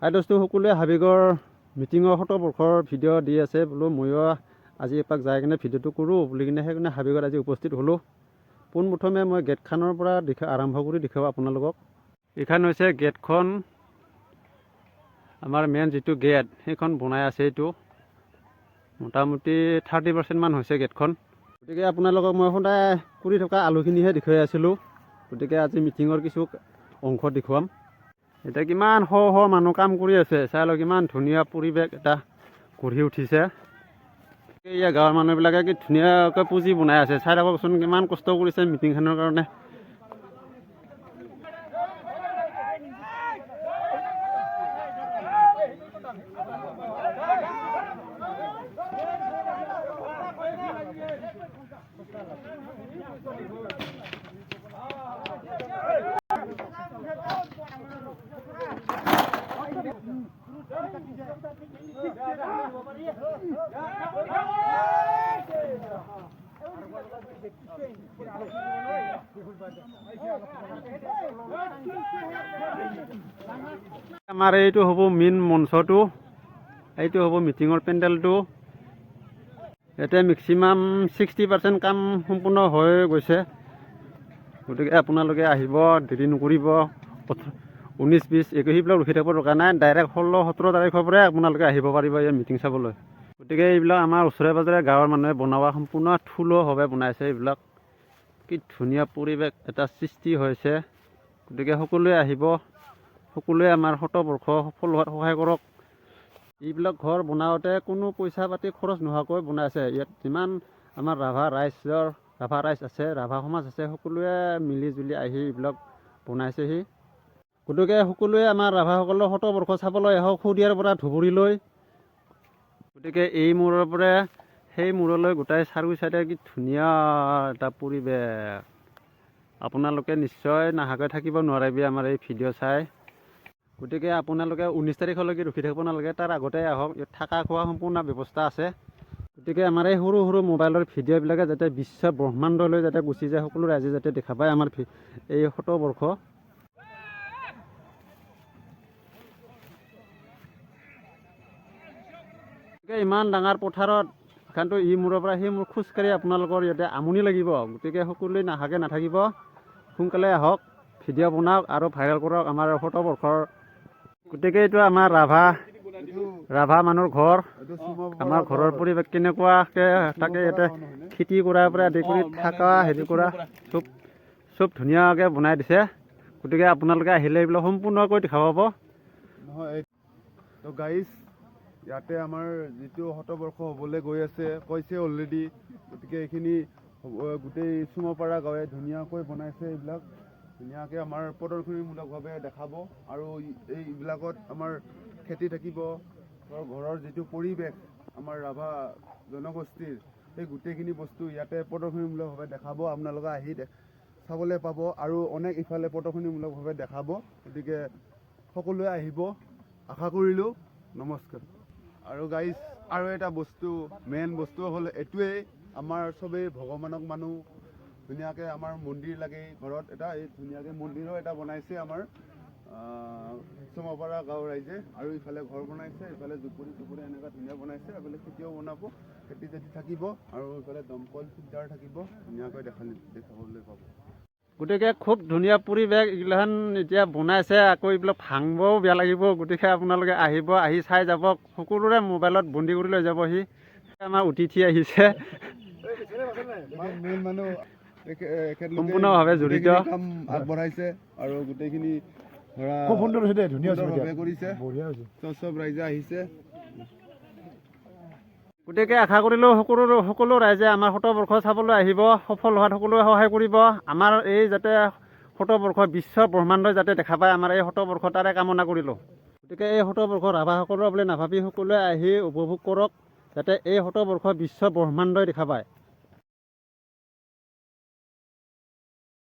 হাই দোস্তো সকলোৱে হাবিগড় মিটিঙৰ শতবৰ্ষৰ ভিডিঅ' দি আছে বোলো ময়ো আজি এপাক যাই কিনে ভিডিঅ'টো কৰোঁ বুলি কিনে সেইকাৰণে হাবিগড় আজি উপস্থিত হ'লোঁ। পোনপ্ৰথমে মই গেটখনৰ পৰা আৰম্ভ কৰি দেখুৱাওঁ আপোনালোকক। এইখন হৈছে গেটখন, আমাৰ মেইন যিটো গেট সেইখন বনাই আছে। এইটো মোটামুটি 30% মান হৈছে গেটখন। গতিকে আপোনালোকক মই সদায় কৰি থকা আলুখিনিহে দেখুৱাই আছিলোঁ। গতিকে আজি মিটিঙৰ কিছু অংশ দেখুৱাম। এতিয়া কিমান শ শ মানুহ কাম কৰি আছে, চাই লওক কিমান ধুনীয়া পৰিৱেশ এটা গঢ়ি উঠিছে। এয়া গাঁৱৰ মানুহবিলাকে কি ধুনীয়াকৈ পুঁজি বনাই আছে, চাই থাককচোন কিমান কষ্ট কৰিছে মিটিংখনৰ কাৰণে। আমাৰ এইটো হ'ব মেইন মঞ্চটো, এইটো হ'ব মিটিঙৰ পেণ্ডেলটো। ইয়াতে মেক্সিমাম 60% কাম সম্পূৰ্ণ হৈ গৈছে। গতিকে আপোনালোকে আহিব, দেৰি নকৰিব। 19, 20, 21 সেইবিলাক ৰখি থাকিব দৰকাৰ নাই, ডাইৰেক্ট 16, 17 তাৰিখৰ পৰাই আপোনালোকে আহিব পাৰিব এই মিটিং চাবলৈ। গতিকে এইবিলাক আমাৰ ওচৰে পাজৰে গাঁৱৰ মানুহে বনোৱা সম্পূৰ্ণ থলুৱাভাৱে বনাইছে। এইবিলাক কি ধুনীয়া পৰিৱেশ এটা সৃষ্টি হৈছে। গতিকে সকলোৱে আহিব, সকলোৱে আমাৰ শতবৰ্ষ সফল হোৱাত সহায় কৰক। এইবিলাক ঘৰ বনাওঁতে কোনো পইচা পাতি খৰচ নোহোৱাকৈ বনাইছে। ইয়াত যিমান আমাৰ ৰাভা ৰাইজ আছে, ৰাভা সমাজ আছে, সকলোৱে মিলি জুলি আহি এইবিলাক বনাইছেহি। গতিকে সকলোৱে আমাৰ ৰাভাসকলৰ শতবৰ্ষ চাবলৈ আহক, শদিয়াৰ পৰা ধুবুৰীলৈ। গতিকে এই মূৰৰ পৰা সেই মূৰলৈ গোটাই চাৰিও চাইডে কি ধুনীয়া এটা পৰিৱেশ। আপোনালোকে নিশ্চয় নাহাকৈ থাকিব নোৱাৰিবি আমাৰ এই ভিডিঅ' চাই। গতিকে আপোনালোকে 19 তাৰিখলৈকে ৰখি থাকিব নালাগে, তাৰ আগতে আহক। ইয়াত থকা খোৱা সম্পূৰ্ণ ব্যৱস্থা আছে। গতিকে আমাৰ এই সৰু সৰু মোবাইলৰ ভিডিঅ'বিলাকে যাতে বিশ্ব ব্ৰহ্মাণ্ডলৈ যাতে গুচি যায়, সকলো ৰাইজে যাতে দেখা পায় আমাৰ এই শতবৰ্ষ। ইমান ডাঙৰ পথাৰত এখানটো ই মূৰৰ পৰা সেই মূৰ খোজকাঢ়ি আপোনালোকৰ ইয়াতে আমনি লাগিব। গতিকে সকলোৱে নাহাকে নাথাকিব, সোনকালে আহক, ভিডিঅ' বনাওক আৰু ভাইৰেল কৰক আমাৰ শতবৰ্ষৰ। গতিকে এইটো আমাৰ ৰাভা মানুহৰ ঘৰ। আমাৰ ঘৰৰ পৰিৱেশ কেনেকুৱাকৈ থাকে, ইয়াতে খেতি কৰাৰ পৰা আদি কৰি থকা হেৰি কৰা চব ধুনীয়াকৈ বনাই দিছে। গতিকে আপোনালোকে আহিলে এইবিলাক সম্পূৰ্ণকৈ দেখা পাব। ইয়াতে আমাৰ যিটো শতবৰ্ষ হ'বলৈ গৈ আছে কৈছে অলৰেডি। গতিকে এইখিনি গোটেই চুমপাৰা গাঁৱে ধুনীয়াকৈ বনাইছে। এইবিলাক ধুনীয়াকৈ আমাৰ প্ৰদৰ্শনীমূলকভাৱে দেখাব। আৰু এইবিলাকত আমাৰ খেতি থাকিব, ঘৰৰ যিটো পৰিৱেশ আমাৰ ৰাভা জনগোষ্ঠীৰ, সেই গোটেইখিনি বস্তু ইয়াতে প্ৰদৰ্শনীমূলকভাৱে দেখাব। আপোনালোকে আহি চাবলৈ পাব আৰু অনেক ইফালে প্ৰদৰ্শনীমূলকভাৱে দেখাব। গতিকে সকলোৱে আহিব আশা কৰিলোঁ। নমস্কাৰ। আৰু গাইজ আৰু এটা বস্তু, মেইন বস্তু হ'ল এইটোৱেই, আমাৰ চবেই ভগৱানক মানুহ। ধুনীয়াকৈ আমাৰ মন্দিৰ লাগে ঘৰত এটা, এই ধুনীয়াকৈ মন্দিৰো এটা বনাইছে আমাৰ চুমপাৰা গাঁৱৰ ৰাইজে। আৰু ইফালে ঘৰ বনাইছে, ইফালে জুপুৰি এনেকুৱা ধুনীয়া বনাইছে। এইফালে খেতিও বনাব, খেতি চেতি থাকিব আৰু ইফালে দমকল ফিল্টাৰ থাকিব, ধুনীয়াকৈ দেখাবলৈ পাব। গতিকে খুব ধুনীয়া পৰিৱেশ এইগিলাখান এতিয়া বনাইছে। আকৌ এইবিলাক ভাঙবও বেয়া লাগিব। গতিকে আপোনালোকে আহিব, আহি চাই যাব। সকলোৰে মোবাইলত বন্দী কৰি লৈ যাবহি। আমাৰ অতিথি আহিছে, সম্পূৰ্ণভাৱে জড়িত, আগবঢ়াইছে আৰু গোটেইখিনি ধুনীয়াভাৱে কৰিছে। চব ৰাইজে আহিছে। গতিকে আশা কৰিলোঁ সকলো ৰাইজে আমাৰ শতবৰ্ষ চাবলৈ আহিব, সফল হোৱাত সকলোৱে সহায় কৰিব। আমাৰ এই যাতে শতবৰ্ষ বিশ্ব ব্ৰহ্মাণ্ডই যাতে দেখা পায় আমাৰ এই শতবৰ্ষ, তাৰে কামনা কৰিলোঁ। গতিকে এই শতবৰ্ষ ৰাভাসকলৰ বুলি নাভাবি সকলোৱে আহি উপভোগ কৰক, যাতে এই শতবৰ্ষ বিশ্ব ব্ৰহ্মাণ্ডই দেখা পায়।